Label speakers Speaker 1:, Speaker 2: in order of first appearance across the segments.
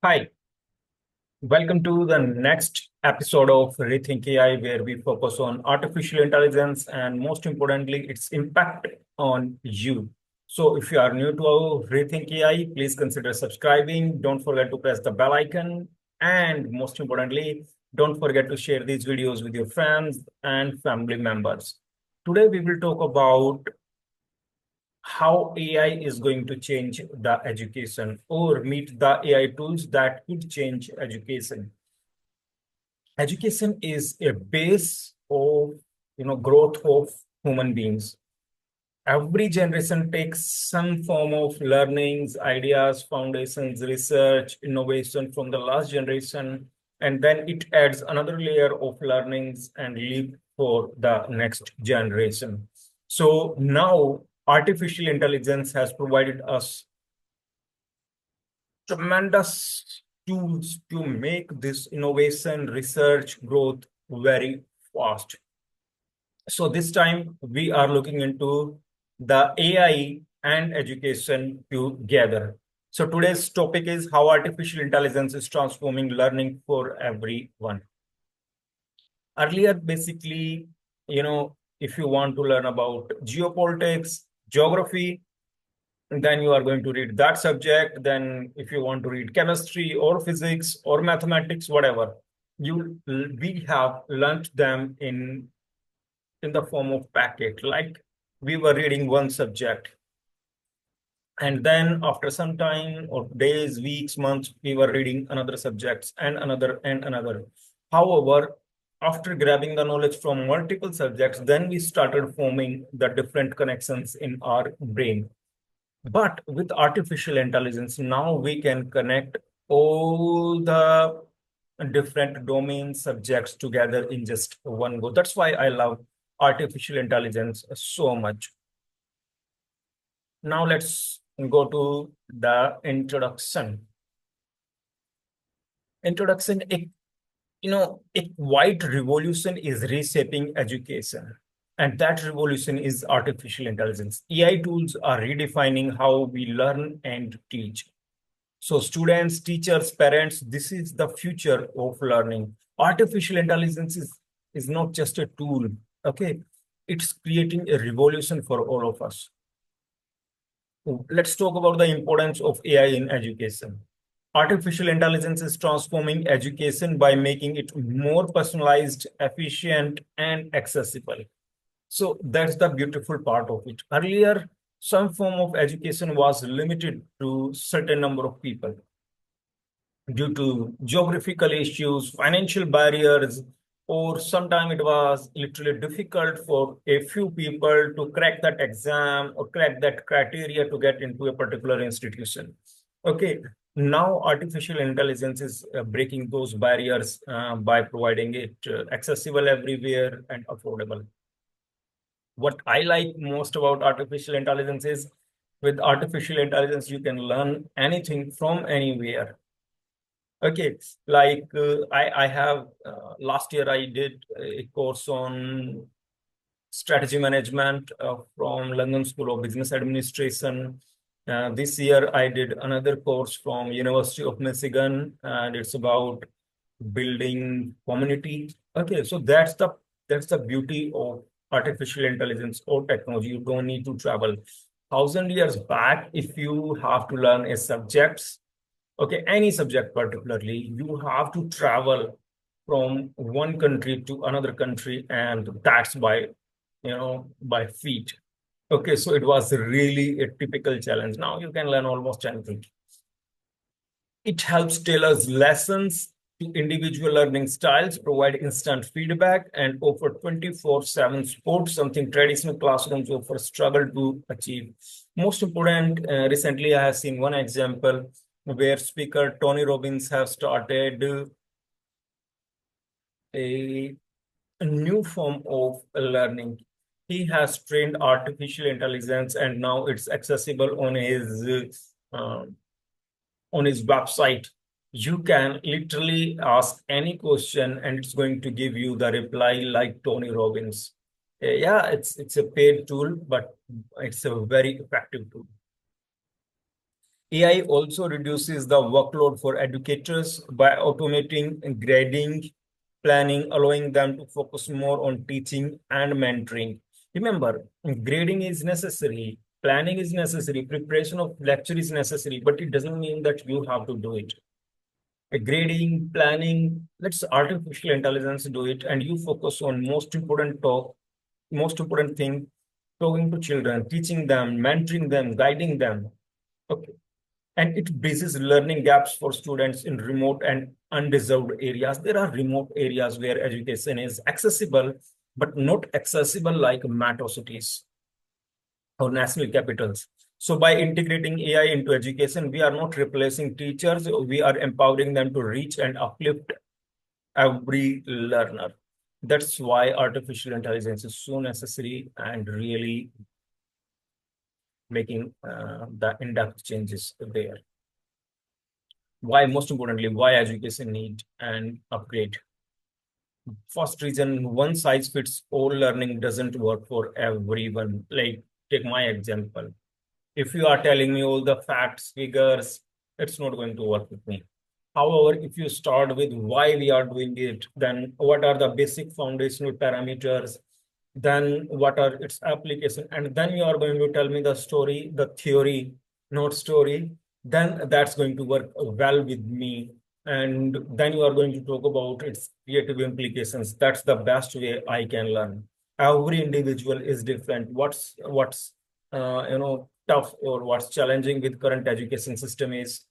Speaker 1: Hi, welcome to the next episode of ReThynk AI, where we focus on artificial intelligence and most importantly, its impact on you. So, if you are new to ReThynk AI, please consider subscribing. Don't forget to press the bell icon. And most importantly, don't forget to share these videos with your friends and family members. Today, we will talk about how AI is going to change the education or meet the AI tools that could change education. Education is a base of growth of human beings. Every generation takes some form of learnings, ideas, foundations, research, innovation from the last generation, and then it adds another layer of learnings and leap for the next generation. So now artificial intelligence has provided us tremendous tools to make this innovation, research, growth very fast. So this time we are looking into the AI and education together. So today's topic is how artificial intelligence is transforming learning for everyone. Earlier, basically, if you want to learn about geopolitics, geography, then you are going to read that subject. Then if you want to read chemistry or physics or mathematics, whatever, we have learned them in the form of packet, like we were reading one subject. And then after some time or days, weeks, months, we were reading another subjects and another and another. However, after grabbing the knowledge from multiple subjects, then we started forming the different connections in our brain. But with artificial intelligence, now we can connect all the different domain subjects together in just one go. That's why I love artificial intelligence so much. Now let's go to the introduction. Introduction, a wide revolution is reshaping education. And that revolution is artificial intelligence. AI tools are redefining how we learn and teach. So students, teachers, parents, this is the future of learning. Artificial intelligence is not just a tool, okay? It's creating a revolution for all of us. Let's talk about the importance of AI in education. Artificial intelligence is transforming education by making it more personalized, efficient, and accessible. So that's the beautiful part of it. Earlier, some form of education was limited to certain number of people due to geographical issues, financial barriers, or sometimes it was literally difficult for a few people to crack that exam or crack that criteria to get into a particular institution. Okay, now artificial intelligence is breaking those barriers by providing it accessible everywhere and affordable. What I like most about artificial intelligence is with artificial intelligence, you can learn anything from anywhere. Okay, like I have last year I did a course on strategy management from London School of Business Administration. This year I did another course from University of Michigan, and it's about building community. Okay, so that's the beauty of artificial intelligence or technology. You don't need to travel. 1,000 years back, if you have to learn a subject, okay, any subject particularly, you have to travel from one country to another country, and that's by feet. Okay, so it was really a typical challenge. Now you can learn almost anything. It helps tailor lessons to individual learning styles, provide instant feedback, and offer 24/7 support, something traditional classrooms often struggle to achieve. Most important, recently I have seen one example where speaker Tony Robbins have started a, a new form of learning. He has trained artificial intelligence, and now it's accessible uh, on his website. You can literally ask any question and it's going to give you the reply like Tony Robbins. Yeah, it's a paid tool, but it's a very effective tool. AI also reduces the workload for educators by automating grading, planning, allowing them to focus more on teaching and mentoring. Remember, grading is necessary, planning is necessary, preparation of lecture is necessary, but it doesn't mean that you have to do it. Grading, planning, let's artificial intelligence do it, and you focus on most important thing, talking to children, teaching them, mentoring them, guiding them. Okay. And it bridges learning gaps for students in remote and undeserved areas. There are remote areas where education is accessible, but not accessible like metro cities or national capitals. So by integrating AI into education, we are not replacing teachers, we are empowering them to reach and uplift every learner. That's why artificial intelligence is so necessary and really making the in-depth changes there. Why, most importantly, why education need an upgrade? First reason, one size fits all learning doesn't work for everyone. Like, take my example. If you are telling me all the facts, figures, it's not going to work with me. However, if you start with why we are doing it, then what are the basic foundational parameters, then what are its application, and then you are going to tell me the story, the theory, not story, then that's going to work well with me. And then you are going to talk about its creative implications. That's the best way I can learn. Every individual is different. What's tough or what's challenging with current education system is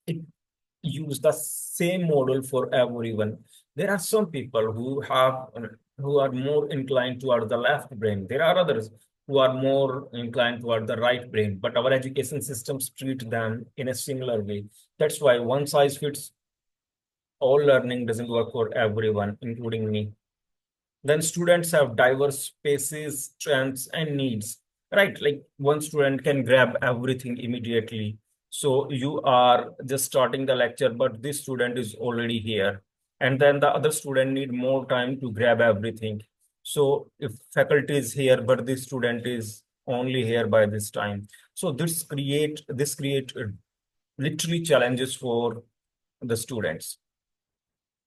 Speaker 1: it use the same model for everyone. There are some people who are more inclined toward the left brain. There are others who are more inclined toward the right brain, but our education systems treat them in a similar way. That's why one size fits all learning doesn't work for everyone, including me. Then students have diverse spaces, strengths, and needs, right? Like one student can grab everything immediately. So you are just starting the lecture, but this student is already here. And then the other student need more time to grab everything. So if faculty is here, but this student is only here by this time. So this create literally challenges for the students.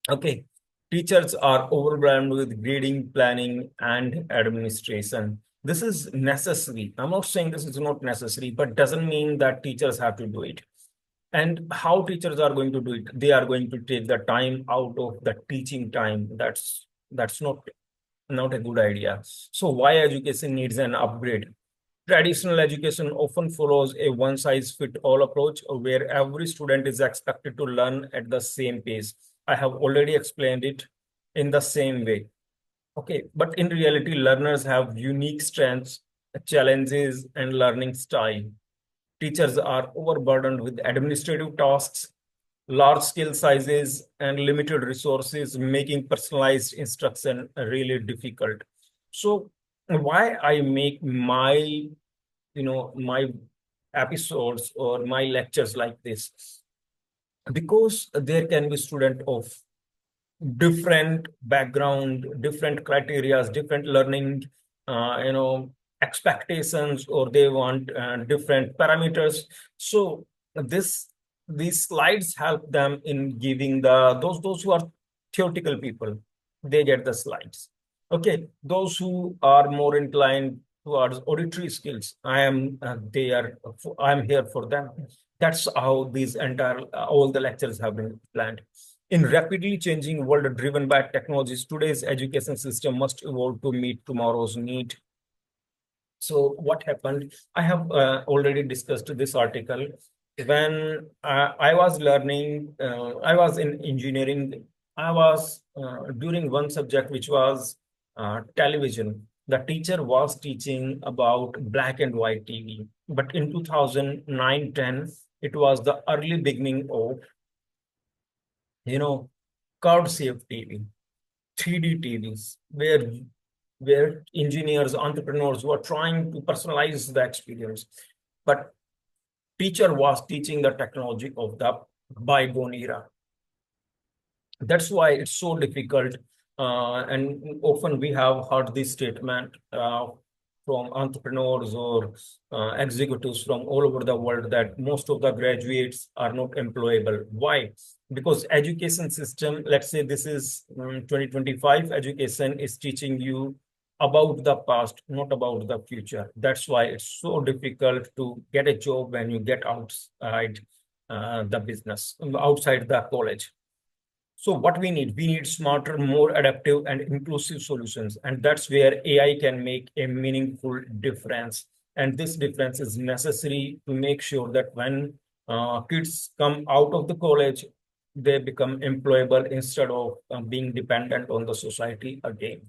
Speaker 1: Okay. Teachers are overwhelmed with grading, planning, and administration. This is necessary. I'm not saying this is not necessary, but doesn't mean that teachers have to do it. And how teachers are going to do it? They are going to take the time out of the teaching time. That's not a good idea. So why education needs an upgrade? Traditional education often follows a one-size-fit-all approach where every student is expected to learn at the same pace. I have already explained it in the same way. Okay, but in reality, learners have unique strengths, challenges, and learning style. Teachers are overburdened with administrative tasks, large scale sizes, and limited resources, making personalized instruction really difficult. So, why I make my episodes or my lectures like this? Because there can be student of different background, different criterias, different learning, expectations, or they want different parameters. So this these slides help them in giving those who are theoretical people, they get the slides. Okay, those who are more inclined towards auditory skills, I'm here for them. That's how these entire all the lectures have been planned. In rapidly changing world driven by technologies, today's education system must evolve to meet tomorrow's need. So what happened? I have already discussed this article. When I was learning, I was in engineering. I was during one subject which was television. The teacher was teaching about black and white TV. But in 2009-10, it was the early beginning of you know curved safe TV, 3D TVs, where engineers, entrepreneurs were trying to personalize the experience. But teacher was teaching the technology of the bygone era. That's why it's so difficult. And often we have heard this statement from entrepreneurs or executives from all over the world that most of the graduates are not employable. Why? Because education system, let's say this is 2025 education is teaching you about the past, not about the future. That's why it's so difficult to get a job when you get outside the business, outside the college. So what we need smarter, more adaptive and inclusive solutions. And that's where AI can make a meaningful difference. And this difference is necessary to make sure that when kids come out of the college, they become employable instead of being dependent on the society again.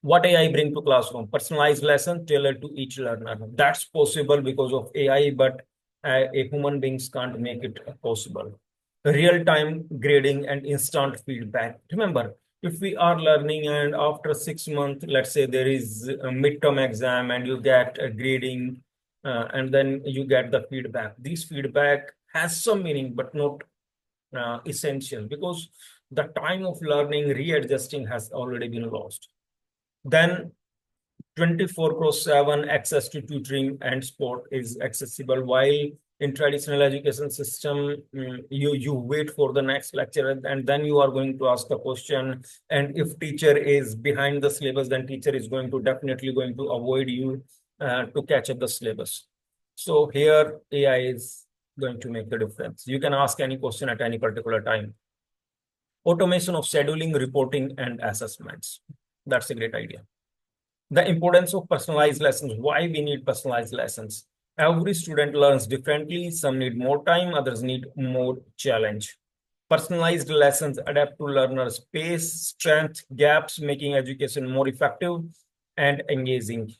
Speaker 1: What AI bring to classroom? Personalized lesson tailored to each learner. That's possible because of AI, but a human beings can't make it possible. Real-time grading and instant feedback. Remember, if we are learning and after 6 months, let's say there is a midterm exam and you get a grading and then you get the feedback. This feedback has some meaning, but not essential because the time of learning, readjusting has already been lost. Then 24/7 access to tutoring and sport is accessible, while in traditional education system, you wait for the next lecture and then you are going to ask the question. And if teacher is behind the syllabus, then teacher is going to definitely going to avoid you to catch up the syllabus. So here AI is going to make the difference. You can ask any question at any particular time. Automation of scheduling, reporting, and assessments. That's a great idea. The importance of personalized lessons. Why we need personalized lessons? Every student learns differently. Some need more time, others need more challenge. Personalized lessons adapt to learners' pace, strength, gaps, making education more effective and engaging.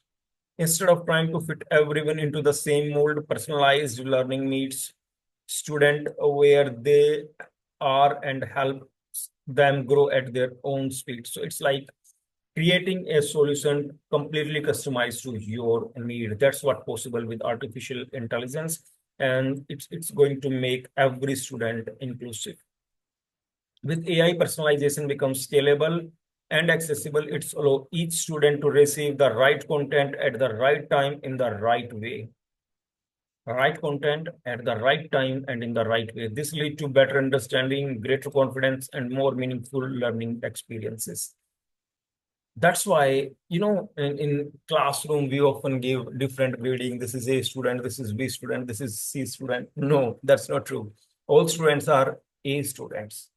Speaker 1: Instead of trying to fit everyone into the same mold, personalized learning meets student where they are and help them grow at their own speed. So it's like creating a solution completely customized to your need. That's what possible with artificial intelligence. And it's going to make every student inclusive. With AI, personalization becomes scalable and accessible. It's allow each student to receive the right content at the right time in the right way. Right content at the right time and in the right way. This leads to better understanding, greater confidence, and more meaningful learning experiences. That's why, in classroom, we often give different grading. This is A student, this is B student, this is C student. No, that's not true. All students are A students.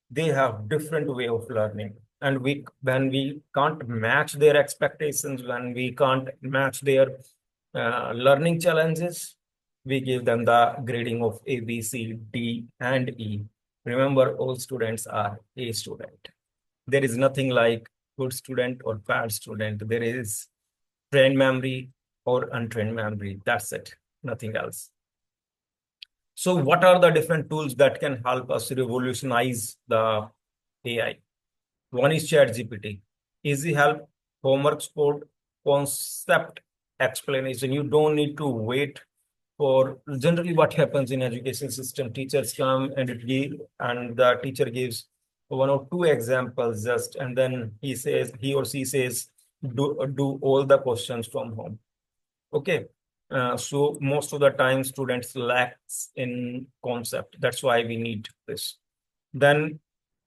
Speaker 1: They have different way of learning. And when we can't match their expectations, when we can't match their learning challenges, we give them the grading of A, B, C, D, and E. Remember, all students are A student. There is nothing like good student or bad student. There is trained memory or untrained memory. That's it, nothing else. So what are the different tools that can help us revolutionize the AI? One is ChatGPT. Easy help, homework support, concept explanation. You don't need to wait for generally what happens in education system. Teachers come and the teacher gives one or two examples just, and then he or she says, do all the questions from home. Okay. So most of the time students lacks in concept. That's why we need this. Then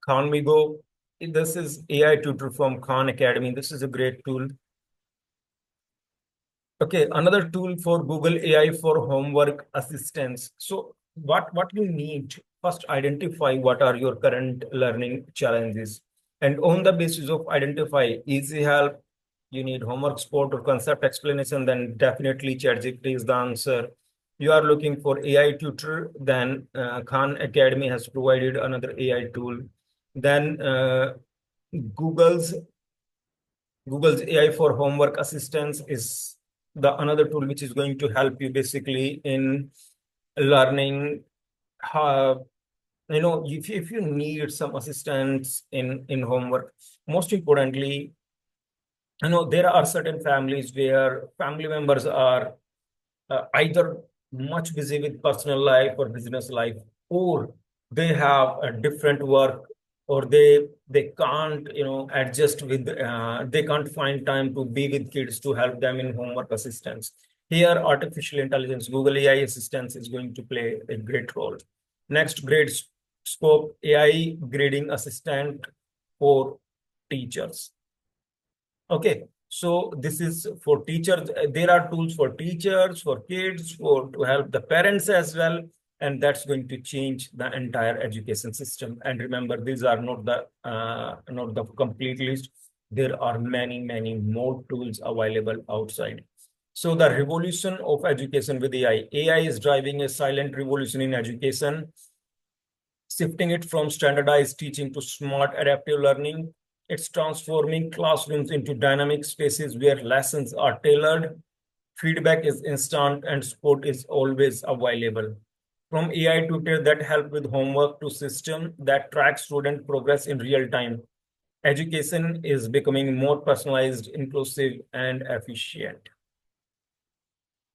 Speaker 1: Khan Migo, this is AI tutor from Khan Academy. This is a great tool. Okay, another tool for Google AI for homework assistance. So what you need, first identify what are your current learning challenges. And on the basis of identify easy help, you need homework support or concept explanation, then definitely ChatGPT is the answer. You are looking for AI tutor, then Khan Academy has provided another AI tool. Then Google's Google's AI for homework assistance is the another tool which is going to help you basically in learning how, if you need some assistance in homework. Most importantly, there are certain families where family members are either much busy with personal life or business life, or they have a different work or they can't adjust with they can't find time to be with kids to help them in homework assistance. Here artificial intelligence, Google AI assistance is going to play a great role. Next, grade scope AI grading assistant for teachers. Okay, so this is for teachers. There are tools for teachers, for kids, for to help the parents as well, and that's going to change the entire education system. And remember, these are not the complete list. There are many more tools available outside. So the revolution of education with AI. AI is driving a silent revolution in education, shifting it from standardized teaching to smart adaptive learning. It's transforming classrooms into dynamic spaces where lessons are tailored, feedback is instant, and support is always available. From AI tutor that help with homework to system that track student progress in real time, education is becoming more personalized, inclusive, and efficient.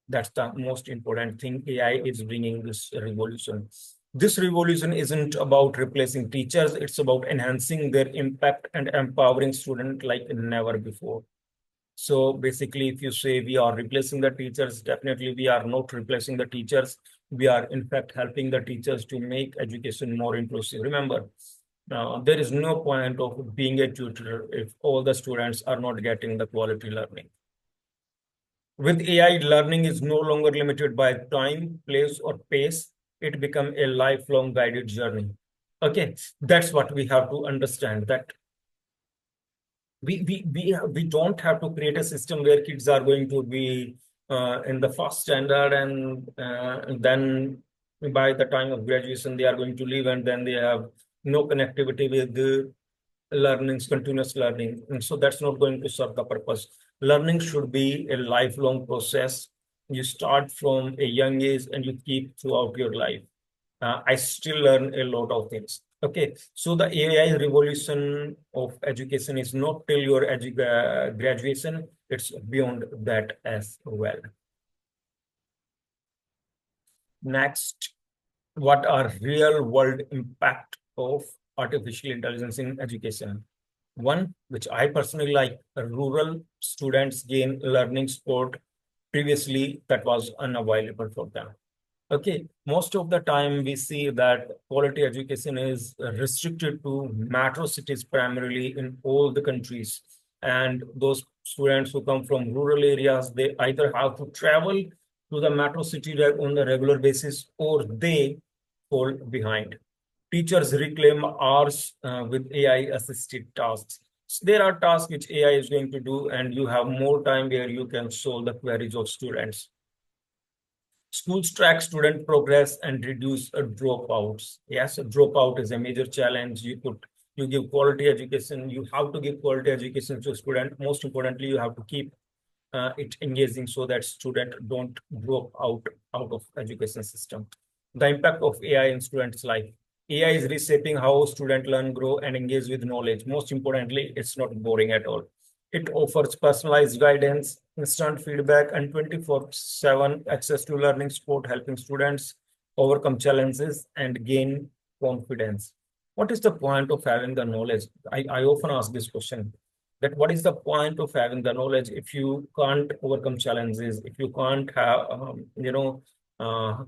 Speaker 1: That's the most important thing. AI is bringing this revolution. This revolution isn't about replacing teachers, it's about enhancing their impact and empowering students like never before. So basically, if you say we are replacing the teachers, definitely we are not replacing the teachers. We are in fact helping the teachers to make education more inclusive. Remember, there is no point of being a tutor if all the students are not getting the quality learning. With AI, learning is no longer limited by time, place, or pace. It becomes a lifelong guided journey. Okay, that's what we have to understand, that we don't have to create a system where kids are going to be in the first standard, and then by the time of graduation they are going to leave, and then they have no connectivity with the learnings, continuous learning. And so that's not going to serve the purpose. Learning should be a lifelong process. You start from a young age and you keep throughout your life. I still learn a lot of things. Okay, so the AI revolution of education is not till your graduation, it's beyond that as well. Next, what are real world impact of artificial intelligence in education? One, which I personally like, rural students gain learning support previously that was unavailable for them. Okay, most of the time we see that quality education is restricted to metro cities primarily in all the countries. And those students who come from rural areas, they either have to travel to the metro city on a regular basis, or they fall behind. Teachers reclaim hours with AI assisted tasks. So there are tasks which AI is going to do, and you have more time where you can solve the queries of students. Schools track student progress and reduce dropouts. Yes, a dropout is a major challenge. You give quality education. You have to give quality education to student. Most importantly, you have to keep it engaging so that student don't drop out of education system. The impact of AI in students' life. AI is reshaping how students learn, grow, and engage with knowledge. Most importantly, it's not boring at all. It offers personalized guidance, instant feedback, and 24/7 access to learning support, helping students overcome challenges and gain confidence. What is the point of having the knowledge? I often ask this question, that what is the point of having the knowledge if you can't overcome challenges, if you can't have, uh,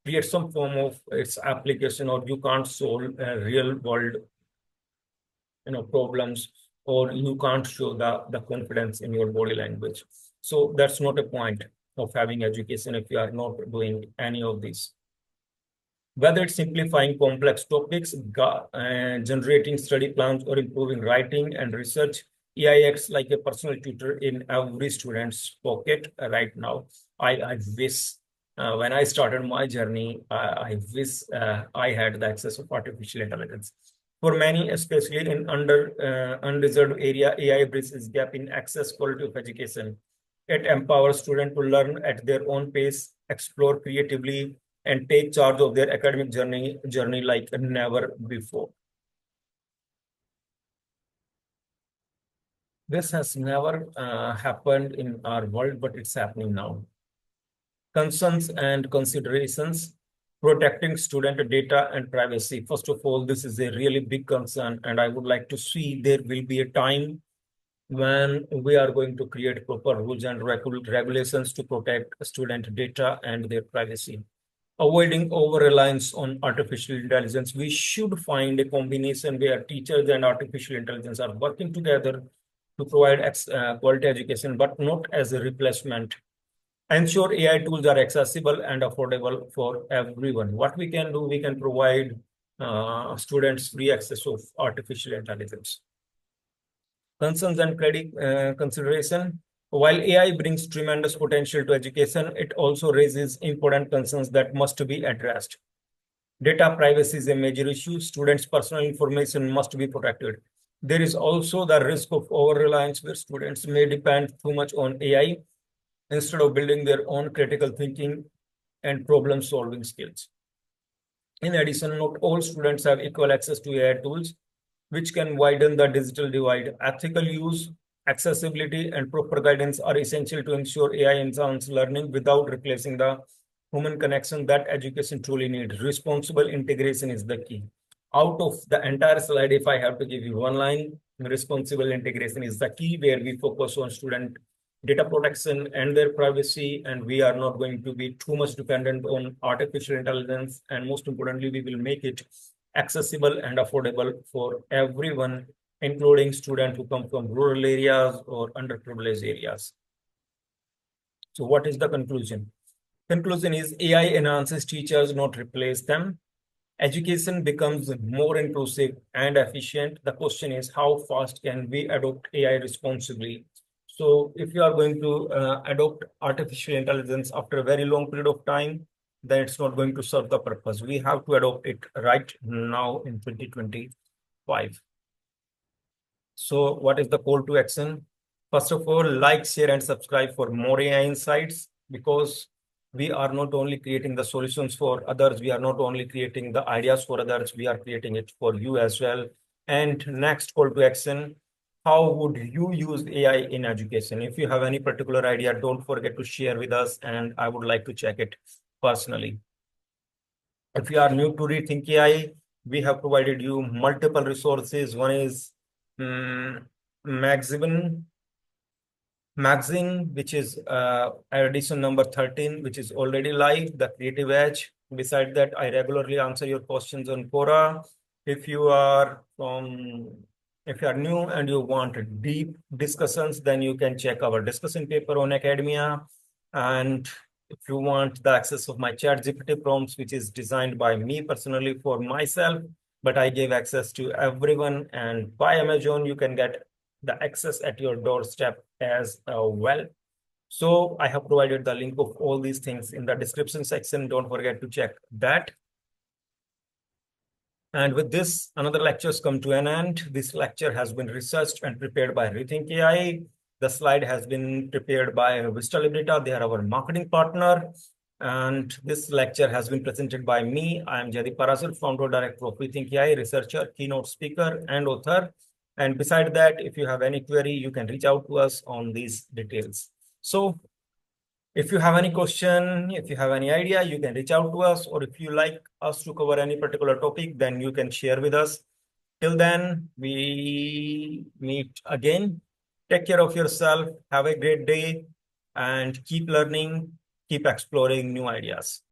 Speaker 1: create some form of its application, or you can't solve real world problems, or you can't show the confidence in your body language. So that's not a point of having education if you are not doing any of these. Whether it's simplifying complex topics, generating study plans, or improving writing and research, AI acts like a personal tutor in every student's pocket right now. I wish when I started my journey, I wish I had the access of artificial intelligence. For many, especially in undeserved area, AI bridges gap in access quality of education. It empowers students to learn at their own pace, explore creatively, and take charge of their academic journey like never before. This has never happened in our world, but it's happening now. Concerns and considerations. Protecting student data and privacy. First of all, this is a really big concern, and I would like to see there will be a time when we are going to create proper rules and regulations to protect student data and their privacy. Avoiding over-reliance on artificial intelligence, we should find a combination where teachers and artificial intelligence are working together to provide quality education, but not as a replacement. Ensure AI tools are accessible and affordable for everyone. What we can do, we can provide students free access of artificial intelligence. Concerns and consideration. While AI brings tremendous potential to education, it also raises important concerns that must be addressed. Data privacy is a major issue. Students' personal information must be protected. There is also the risk of over-reliance where students may depend too much on AI instead of building their own critical thinking and problem-solving skills. In addition, not all students have equal access to AI tools, which can widen the digital divide. Ethical use, accessibility, and proper guidance are essential to ensure AI enhances learning without replacing the human connection that education truly needs. Responsible integration is the key. Out of the entire slide, if I have to give you one line, responsible integration is the key, where we focus on student data protection and their privacy, and we are not going to be too much dependent on artificial intelligence. And most importantly, we will make it accessible and affordable for everyone, including students who come from rural areas or underprivileged areas. So what is the conclusion? Conclusion is AI enhances teachers, not replace them. Education becomes more inclusive and efficient. The question is, how fast can we adopt AI responsibly? So if you are going to adopt artificial intelligence after a very long period of time, then it's not going to serve the purpose. We have to adopt it right now in 2025. So what is the call to action? First of all, like, share, and subscribe for more AI insights, because we are not only creating the solutions for others, we are not only creating the ideas for others, we are creating it for you as well. And next call to action, how would you use AI in education? If you have any particular idea, don't forget to share with us, and I would like to check it personally. If you are new to ReThynk AI, we have provided you multiple resources. One is Magazine, which is edition number 13, which is already live, the Creative Edge. Beside that, I regularly answer your questions on Quora. If you are new and you want deep discussions, then you can check our discussion paper on Academia. And if you want the access of my ChatGPT prompts, which is designed by me personally for myself, but I gave access to everyone, and by Amazon, you can get the access at your doorstep as well. So I have provided the link of all these things in the description section. Don't forget to check that. And with this, another lecture's come to an end. This lecture has been researched and prepared by ReThynk AI. The slide has been prepared by Vista Librita. They are our marketing partner. And this lecture has been presented by me. I am Jaideep Parashar, founder director of ReThynk AI, researcher, keynote speaker, and author. And beside that, if you have any query, you can reach out to us on these details. So if you have any question, if you have any idea, you can reach out to us, or if you like us to cover any particular topic, then you can share with us. Till then, we meet again. Take care of yourself. Have a great day and keep learning, keep exploring new ideas.